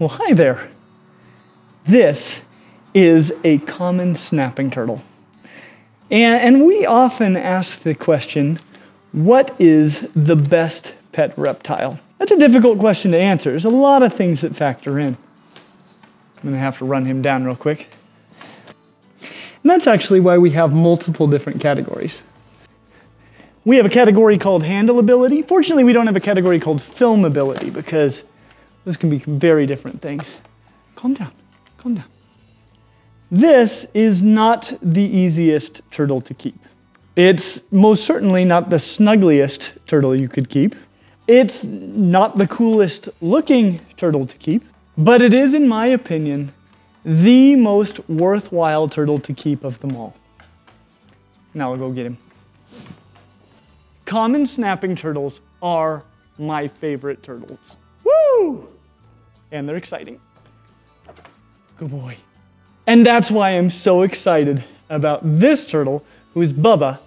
Well, hi there. This is a common snapping turtle. And we often ask the question, what is the best pet reptile? That's a difficult question to answer. There's a lot of things that factor in. I'm going to have to run him down real quick. And that's actually why we have multiple different categories. We have a category called handleability. Fortunately, we don't have a category called filmability because those can be very different things. Calm down, calm down. This is not the easiest turtle to keep. It's most certainly not the snuggliest turtle you could keep. It's not the coolest looking turtle to keep, but it is, in my opinion, the most worthwhile turtle to keep of them all. Now I'll go get him. Common snapping turtles are my favorite turtles. Woo! And they're exciting. Good boy. And that's why I'm so excited about this turtle, who is Bubba,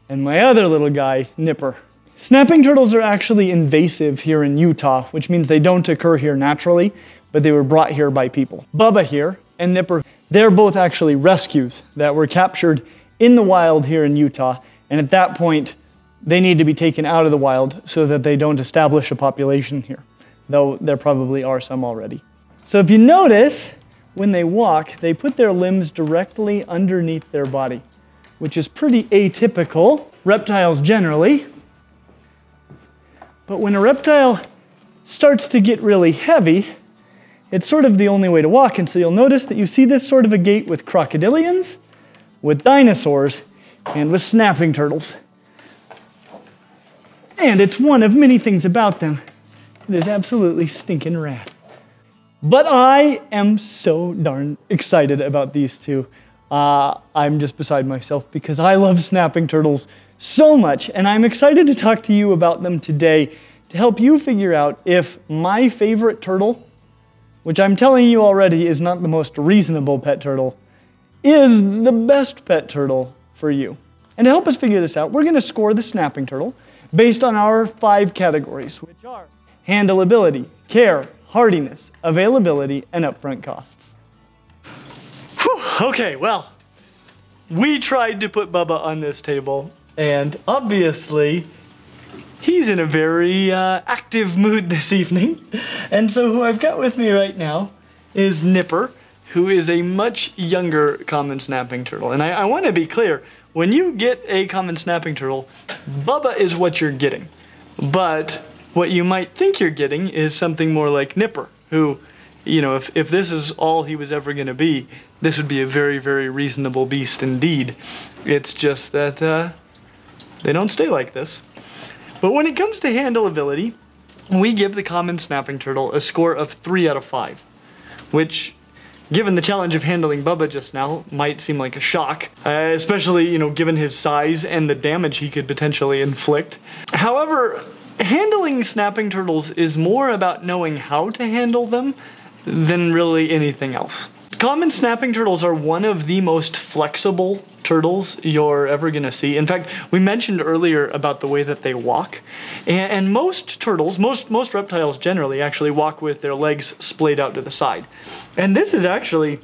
and my other little guy, Nipper. Snapping turtles are actually invasive here in Utah, which means they don't occur here naturally, but they were brought here by people. Bubba here and Nipper, they're both actually rescues that were captured in the wild here in Utah, and at that point, they need to be taken out of the wild so that they don't establish a population here, though there probably are some already. So if you notice, when they walk, they put their limbs directly underneath their body, which is pretty atypical, reptiles generally. But when a reptile starts to get really heavy, it's sort of the only way to walk. And so you'll notice that you see this sort of a gait with crocodilians, with dinosaurs, and with snapping turtles. And it's one of many things about them that is absolutely stinking rad. But I am so darn excited about these two. I'm just beside myself because I love snapping turtles so much, and I'm excited to talk to you about them today to help you figure out if my favorite turtle, which I'm telling you already is not the most reasonable pet turtle, is the best pet turtle for you. And to help us figure this out, we're going to score the snapping turtle based on our 5 categories, which are handleability, care, hardiness, availability, and upfront costs. Whew, okay, well, we tried to put Bubba on this table, and obviously, he's in a very active mood this evening. And so who I've got with me right now is Nipper, who is a much younger common snapping turtle. And I want to be clear, when you get a common snapping turtle, Bubba is what you're getting. But what you might think you're getting is something more like Nipper, who, you know, if this is all he was ever going to be, this would be a very, very reasonable beast indeed. It's just that they don't stay like this. But when it comes to handleability, we give the common snapping turtle a score of 3 out of 5, which, given the challenge of handling Bubba just now, might seem like a shock, especially, you know, given his size and the damage he could potentially inflict. However, handling snapping turtles is more about knowing how to handle them than really anything else. Common snapping turtles are one of the most flexible turtles you're ever going to see. In fact, we mentioned earlier about the way that they walk. And most turtles, most reptiles generally actually walk with their legs splayed out to the side. And this is actually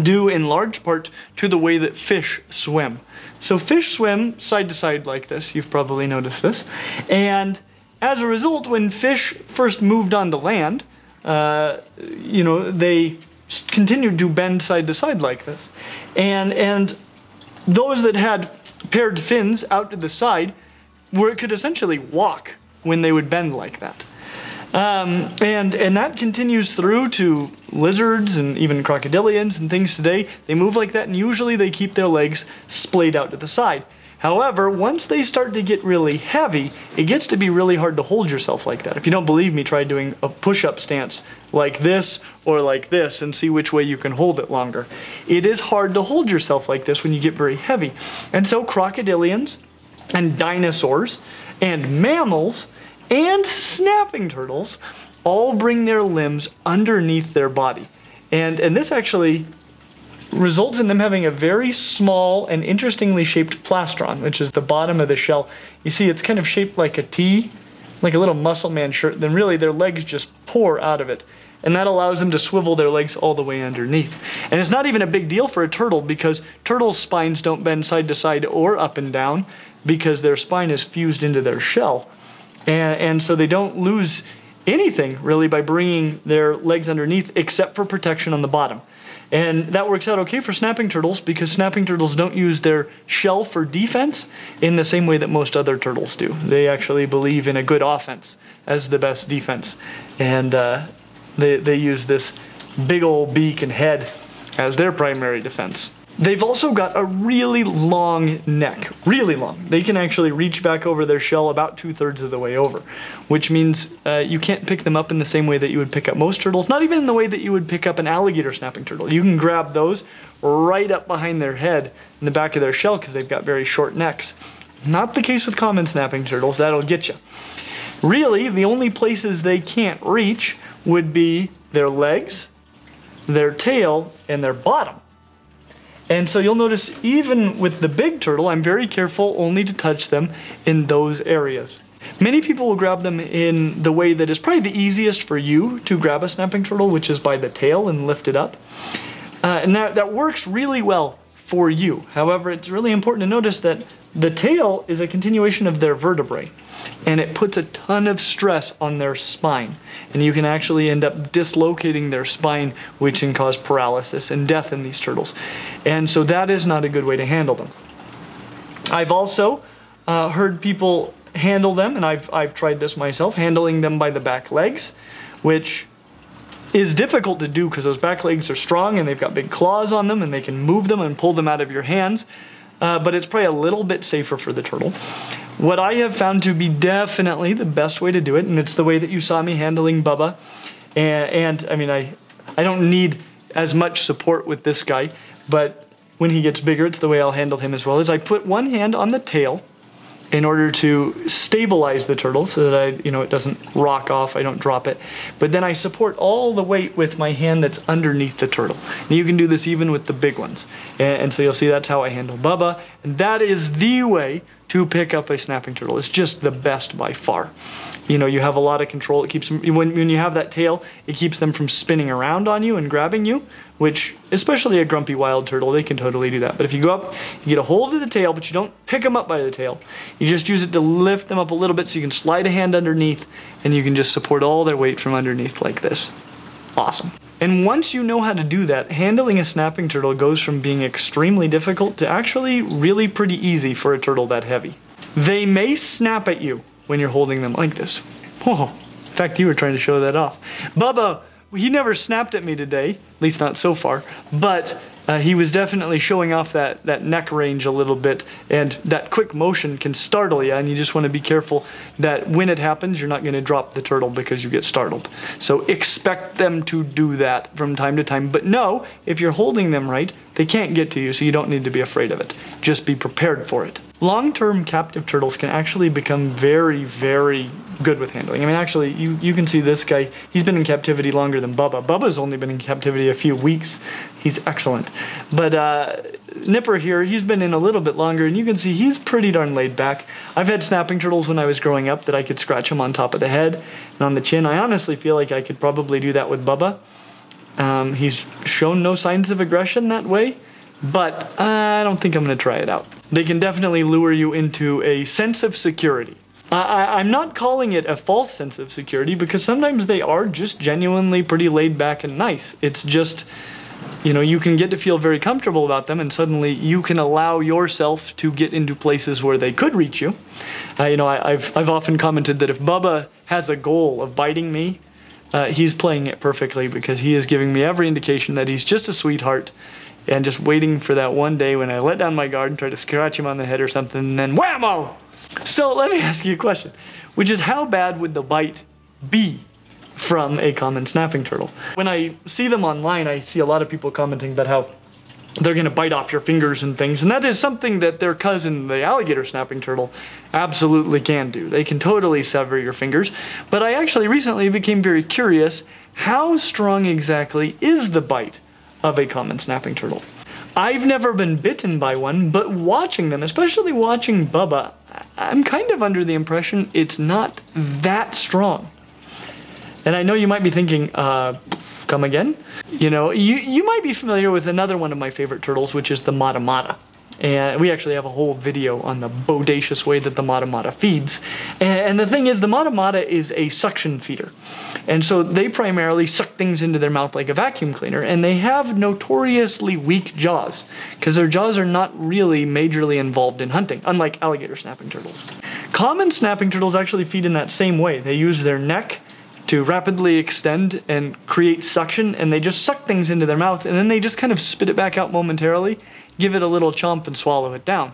due in large part to the way that fish swim. So fish swim side to side like this. You've probably noticed this. And as a result, when fish first moved onto land, you know, they continued to bend side to side like this. And those that had paired fins out to the side could essentially walk when they would bend like that. And that continues through to lizards and even crocodilians and things today. They move like that, and usually they keep their legs splayed out to the side. However, once they start to get really heavy, it gets to be really hard to hold yourself like that. If you don't believe me, try doing a push-up stance like this or like this and see which way you can hold it longer. It is hard to hold yourself like this when you get very heavy. And so crocodilians and dinosaurs and mammals and snapping turtles all bring their limbs underneath their body. And this actually results in them having a very small and interestingly shaped plastron, which is the bottom of the shell. You see, it's kind of shaped like a T, like a little muscle man shirt. Then really their legs just pour out of it. And that allows them to swivel their legs all the way underneath. And it's not even a big deal for a turtle because turtles' spines don't bend side to side or up and down because their spine is fused into their shell. And so they don't lose anything really by bringing their legs underneath except for protection on the bottom. And that works out okay for snapping turtles because snapping turtles don't use their shell for defense in the same way that most other turtles do. They actually believe in a good offense as the best defense. And they use this big old beak and head as their primary defense. They've also got a really long neck, really long. They can actually reach back over their shell about 2/3 of the way over, which means you can't pick them up in the same way that you would pick up most turtles, not even in the way that you would pick up an alligator snapping turtle. You can grab those right up behind their head in the back of their shell because they've got very short necks. Not the case with common snapping turtles, that'll get you. Really, the only places they can't reach would be their legs, their tail, and their bottom. And so you'll notice even with the big turtle, I'm very careful only to touch them in those areas. Many people will grab them in the way that is probably the easiest for you to grab a snapping turtle, which is by the tail and lift it up. And that works really well for you. However, it's really important to notice that the tail is a continuation of their vertebrae, and it puts a ton of stress on their spine. And you can actually end up dislocating their spine, which can cause paralysis and death in these turtles. And so that is not a good way to handle them. I've also heard people handle them, and I've tried this myself, handling them by the back legs, which is difficult to do because those back legs are strong and they've got big claws on them and they can move them and pull them out of your hands. But it's probably a little bit safer for the turtle. What I have found to be definitely the best way to do it, and it's the way that you saw me handling Bubba, and I mean, I don't need as much support with this guy, but when he gets bigger, it's the way I'll handle him as well, is I put one hand on the tail in order to stabilize the turtle so that it doesn't rock off, I don't drop it. But then I support all the weight with my hand that's underneath the turtle. And you can do this even with the big ones. And so you'll see that's how I handle Bubba. And that is the way to pick up a snapping turtle. It's just the best by far. You have a lot of control. It keeps them, when you have that tail, it keeps them from spinning around on you and grabbing you, which, especially a grumpy wild turtle, they can totally do that. But if you go up, you get a hold of the tail, but you don't pick them up by the tail. You just use it to lift them up a little bit so you can slide a hand underneath, and you can just support all their weight from underneath like this. Awesome. And once you know how to do that, handling a snapping turtle goes from being extremely difficult to actually really pretty easy for a turtle that heavy. They may snap at you when you're holding them like this. Oh, in fact, you were trying to show that off. Bubba, he never snapped at me today, at least not so far, but he was definitely showing off that neck range a little bit, and that quick motion can startle you, and you just want to be careful that when it happens, you're not going to drop the turtle because you get startled. So expect them to do that from time to time, but no, if you're holding them right, they can't get to you, so you don't need to be afraid of it. Just be prepared for it. Long-term captive turtles can actually become very, very good with handling. I mean, actually, you can see this guy, he's been in captivity longer than Bubba. Bubba's only been in captivity a few weeks. He's excellent. But Nipper here, he's been in a little bit longer, and you can see he's pretty darn laid back. I've had snapping turtles when I was growing up that I could scratch him on top of the head and on the chin. I honestly feel like I could probably do that with Bubba. He's shown no signs of aggression that way, but I don't think I'm going to try it out. They can definitely lure you into a sense of security. I'm not calling it a false sense of security because sometimes they are just genuinely pretty laid back and nice. It's just, you can get to feel very comfortable about them, and suddenly you can allow yourself to get into places where they could reach you. I've often commented that if Bubba has a goal of biting me, he's playing it perfectly because he is giving me every indication that he's just a sweetheart and just waiting for that one day when I let down my guard and try to scratch him on the head or something, and then whammo! So let me ask you a question, which is how bad would the bite be from a common snapping turtle? When I see them online, I see a lot of people commenting about how they're going to bite off your fingers and things, and that is something that their cousin, the alligator snapping turtle, absolutely can do. They can totally sever your fingers, but I actually recently became very curious, how strong exactly is the bite of a common snapping turtle? I've never been bitten by one, but watching them, especially watching Bubba, I'm kind of under the impression it's not that strong. And I know you might be thinking, come again? You know, you might be familiar with another one of my favorite turtles, which is the mata mata. And we actually have a whole video on the bodacious way that the mata mata feeds. And the thing is, the mata mata is a suction feeder. And so they primarily suck things into their mouth like a vacuum cleaner, and they have notoriously weak jaws, because their jaws are not really majorly involved in hunting, unlike alligator snapping turtles. Common snapping turtles actually feed in that same way. They use their neck to rapidly extend and create suction, and they just suck things into their mouth, and then they just kind of spit it back out momentarily, give it a little chomp, and swallow it down.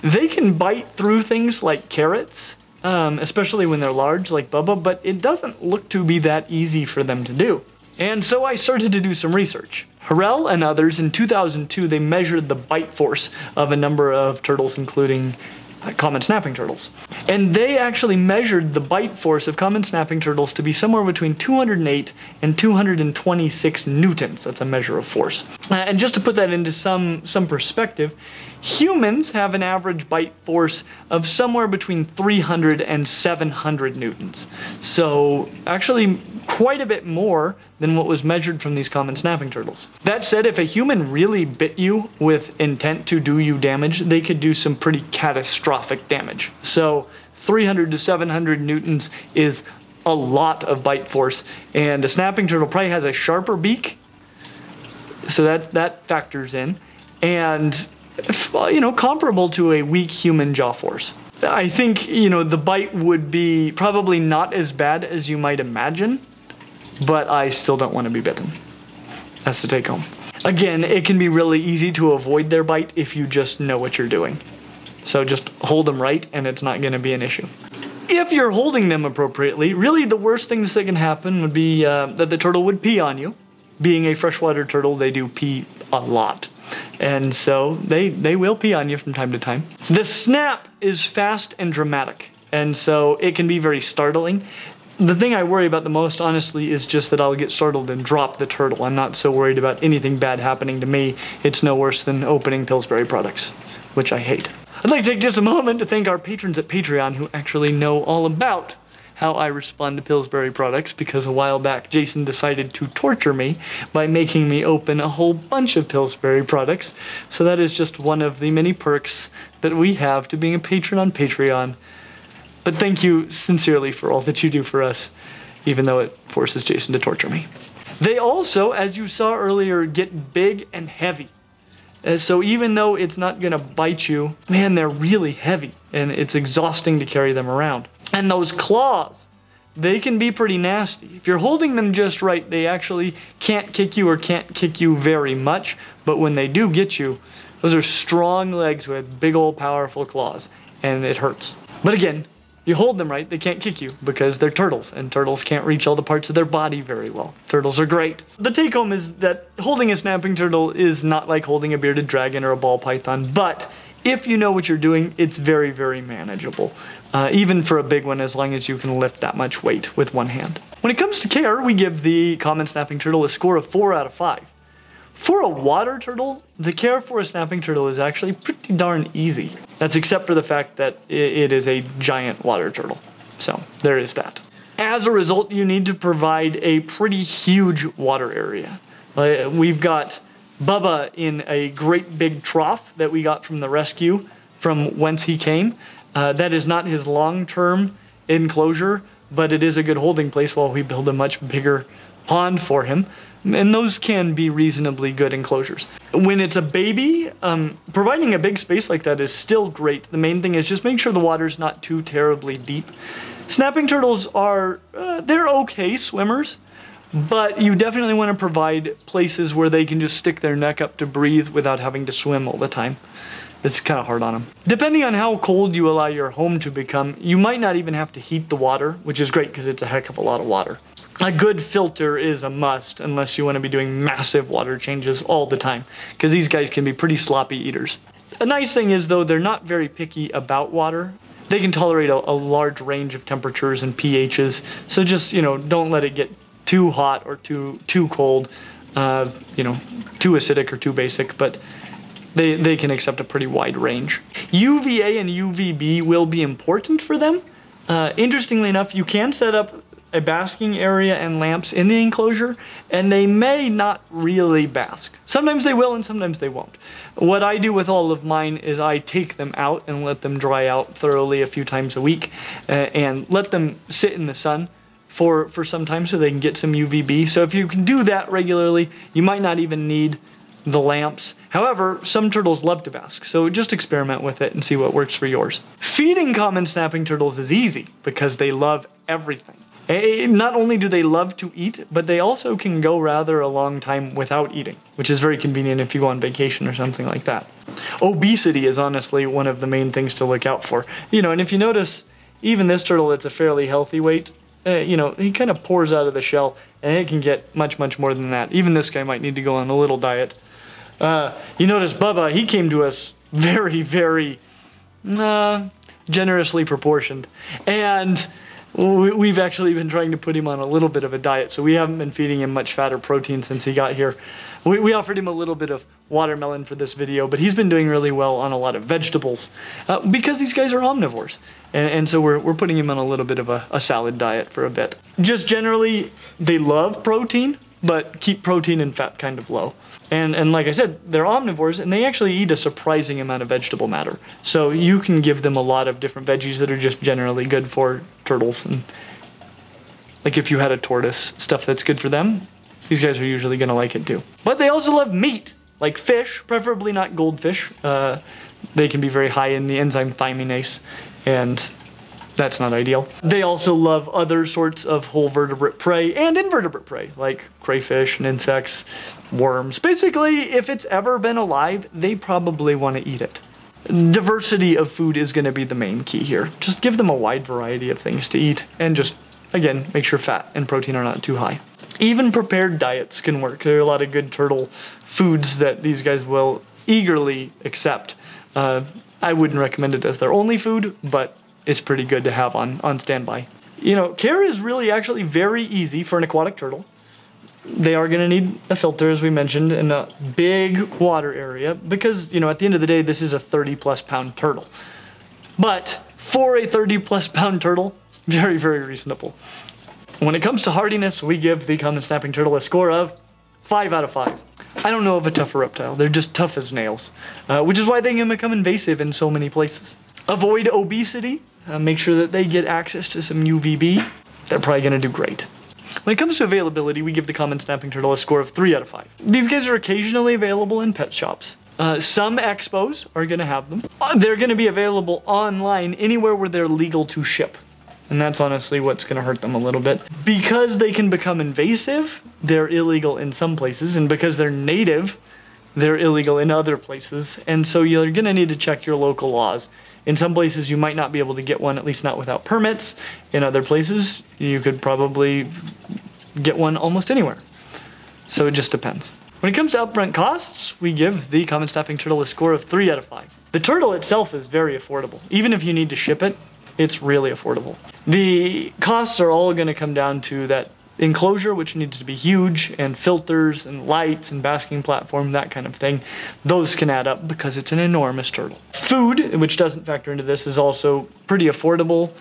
They can bite through things like carrots, especially when they're large like Bubba, but it doesn't look to be that easy for them to do. And so I started to do some research. Harrell and others in 2002, they measured the bite force of a number of turtles, including common snapping turtles. And they actually measured the bite force of common snapping turtles to be somewhere between 208 and 226 newtons. That's a measure of force. And just to put that into some perspective, humans have an average bite force of somewhere between 300 and 700 newtons. So actually quite a bit more than what was measured from these common snapping turtles. That said, if a human really bit you with intent to do you damage, they could do some pretty catastrophic damage. So 300 to 700 newtons is a lot of bite force, and a snapping turtle probably has a sharper beak, so that factors in, and you know, comparable to a weak human jaw force. I think, you know, the bite would be probably not as bad as you might imagine, but I still don't want to be bitten. That's the take home. Again, it can be really easy to avoid their bite if you just know what you're doing. So just hold them right and it's not going to be an issue. If you're holding them appropriately, really the worst things that can happen would be that the turtle would pee on you. Being a freshwater turtle, they do pee a lot. And so they will pee on you from time to time. The snap is fast and dramatic, and so it can be very startling. The thing I worry about the most, honestly, is just that I'll get startled and drop the turtle. I'm not so worried about anything bad happening to me. It's no worse than opening Pillsbury products, which I hate. I'd like to take just a moment to thank our patrons at Patreon who actually know all about how I respond to Pillsbury products, because a while back Jason decided to torture me by making me open a whole bunch of Pillsbury products. So that is just one of the many perks that we have to being a patron on Patreon. But thank you sincerely for all that you do for us, even though it forces Jason to torture me. They also, as you saw earlier, get big and heavy. So even though it's not gonna bite you, man, they're really heavy and it's exhausting to carry them around. And those claws, they can be pretty nasty. If you're holding them just right, they actually can't kick you or can't kick you very much, but when they do get you, those are strong legs with big old powerful claws, and it hurts. But again, you hold them right, they can't kick you because they're turtles, and turtles can't reach all the parts of their body very well. Turtles are great. The take home is that holding a snapping turtle is not like holding a bearded dragon or a ball python, but if you know what you're doing, it's very, very manageable. Even for a big one, as long as you can lift that much weight with one hand. When it comes to care, we give the common snapping turtle a score of 4 out of 5. For a water turtle, the care for a snapping turtle is actually pretty darn easy. That's except for the fact that it is a giant water turtle. So there is that. As a result, you need to provide a pretty huge water area. We've got Bubba in a great big trough that we got from the rescue from whence he came. That is not his long-term enclosure, but it is a good holding place while we build a much bigger pond for him. And those can be reasonably good enclosures. When it's a baby, providing a big space like that is still great. The main thing is just make sure the water's not too terribly deep. Snapping turtles are, they're okay swimmers, but you definitely want to provide places where they can just stick their neck up to breathe without having to swim all the time. It's kind of hard on them. Depending on how cold you allow your home to become, you might not even have to heat the water, which is great because it's a heck of a lot of water. A good filter is a must unless you want to be doing massive water changes all the time, because these guys can be pretty sloppy eaters. A nice thing is, though, they're not very picky about water. They can tolerate a large range of temperatures and pHs, so just, you know, don't let it get too hot or too cold, you know, too acidic or too basic, but they can accept a pretty wide range. UVA and UVB will be important for them. Interestingly enough, you can set up a basking area and lamps in the enclosure, and they may not really bask. Sometimes they will and sometimes they won't. What I do with all of mine is I take them out and let them dry out thoroughly a few times a week and let them sit in the sun for some time so they can get some UVB. So if you can do that regularly, you might not even need the lamps. However, some turtles love to bask, so just experiment with it and see what works for yours. Feeding common snapping turtles is easy because they love everything. Not only do they love to eat, but they also can go rather a long time without eating, which is very convenient if you go on vacation or something like that. Obesity is honestly one of the main things to look out for. You know, and if you notice, even this turtle that's a fairly healthy weight, you know, he kind of pours out of the shell, and it can get much, much more than that. Even this guy might need to go on a little diet. You notice Bubba, he came to us very, very generously proportioned. And we've actually been trying to put him on a little bit of a diet, so we haven't been feeding him much fat or protein since he got here. We offered him a little bit of watermelon for this video, but he's been doing really well on a lot of vegetables because these guys are omnivores. And so we're putting him on a little bit of a salad diet for a bit. Just generally, they love protein, but keep protein and fat kind of low. And like I said, they're omnivores, and they actually eat a surprising amount of vegetable matter. So you can give them a lot of different veggies that are just generally good for turtles. And like if you had a tortoise, stuff that's good for them, these guys are usually going to like it too. But they also love meat, like fish, preferably not goldfish. They can be very high in the enzyme thymidase, and that's not ideal. They also love other sorts of whole vertebrate prey and invertebrate prey, like crayfish and insects, worms. Basically, if it's ever been alive, they probably want to eat it. Diversity of food is going to be the main key here. Just give them a wide variety of things to eat, and just, again, make sure fat and protein are not too high. Even prepared diets can work. There are a lot of good turtle foods that these guys will eagerly accept. I wouldn't recommend it as their only food, but it's pretty good to have on standby. You know, care is really actually very easy for an aquatic turtle. They are going to need a filter, as we mentioned, and a big water area because, you know, at the end of the day, this is a 30-plus pound turtle. But for a 30-plus pound turtle, very, very reasonable. When it comes to hardiness, we give the common snapping turtle a score of 5 out of 5. I don't know of a tougher reptile. They're just tough as nails, which is why they can become invasive in so many places. Avoid obesity. Make sure that they get access to some UVB. They're probably going to do great. When it comes to availability, we give the common snapping turtle a score of 3 out of 5. These guys are occasionally available in pet shops. Some expos are going to have them. They're going to be available online anywhere where they're legal to ship. And that's honestly what's going to hurt them a little bit. Because they can become invasive, they're illegal in some places. And because they're native, they're illegal in other places. And so you're going to need to check your local laws. In some places, you might not be able to get one, at least not without permits. In other places, you could probably get one almost anywhere. So it just depends. When it comes to upfront costs, we give the common snapping turtle a score of 3 out of 5. The turtle itself is very affordable. Even if you need to ship it, it's really affordable. The costs are all going to come down to that enclosure, which needs to be huge, and filters and lights and basking platform, that kind of thing. Those can add up because it's an enormous turtle. Food, which doesn't factor into this, is also pretty affordable.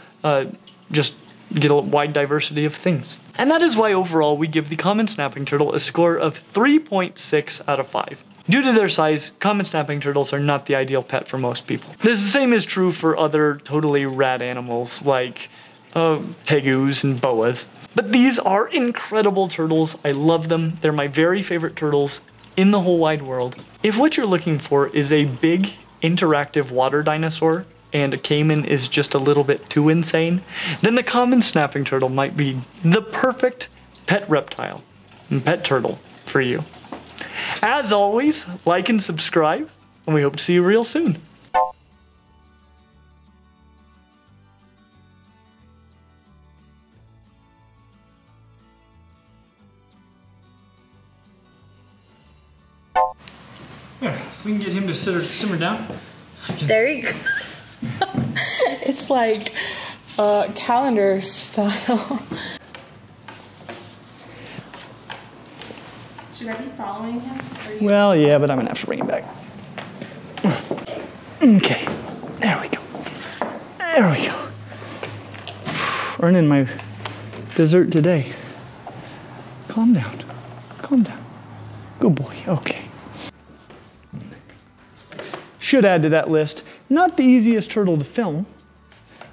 Just get a wide diversity of things. And that is why overall we give the common snapping turtle a score of 3.6 out of 5. Due to their size, common snapping turtles are not the ideal pet for most people. The same is true for other totally rad animals like tegus and boas. But these are incredible turtles. I love them. They're my very favorite turtles in the whole wide world. If what you're looking for is a big interactive water dinosaur and a caiman is just a little bit too insane, then the common snapping turtle might be the perfect pet reptile and pet turtle for you. As always, like and subscribe, and we hope to see you real soon. There, if we can get him to simmer down. There you go. It's like calendar style. Should I be following him? Well, yeah, but I'm gonna have to bring him back. Okay, there we go. There we go. Earning my dessert today. Calm down. Calm down. Good boy. Okay. Should add to that list, not the easiest turtle to film,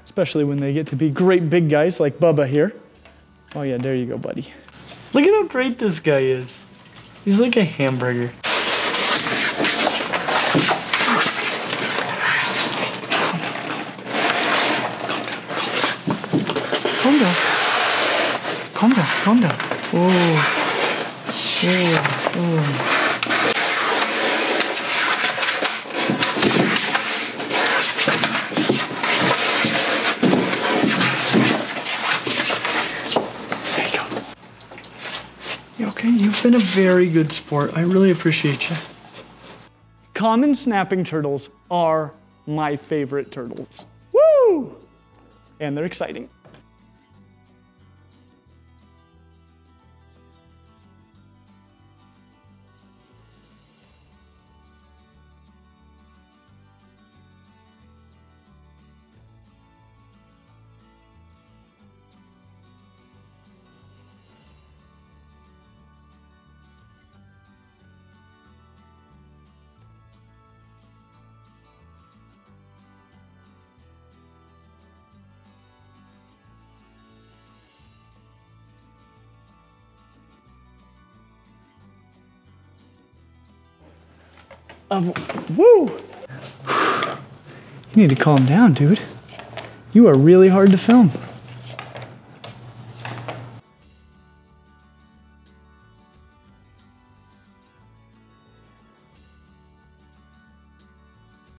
especially when they get to be great big guys like Bubba here. Oh yeah, there you go, buddy. Look at how great this guy is. He's like a hamburger. Calm down. Calm down, calm down. Oh. Oh, oh. There you go. You okay? You've been a very good sport. I really appreciate you. Common snapping turtles are my favorite turtles. Woo! And they're exciting. Woo! You need to calm down, dude. You are really hard to film.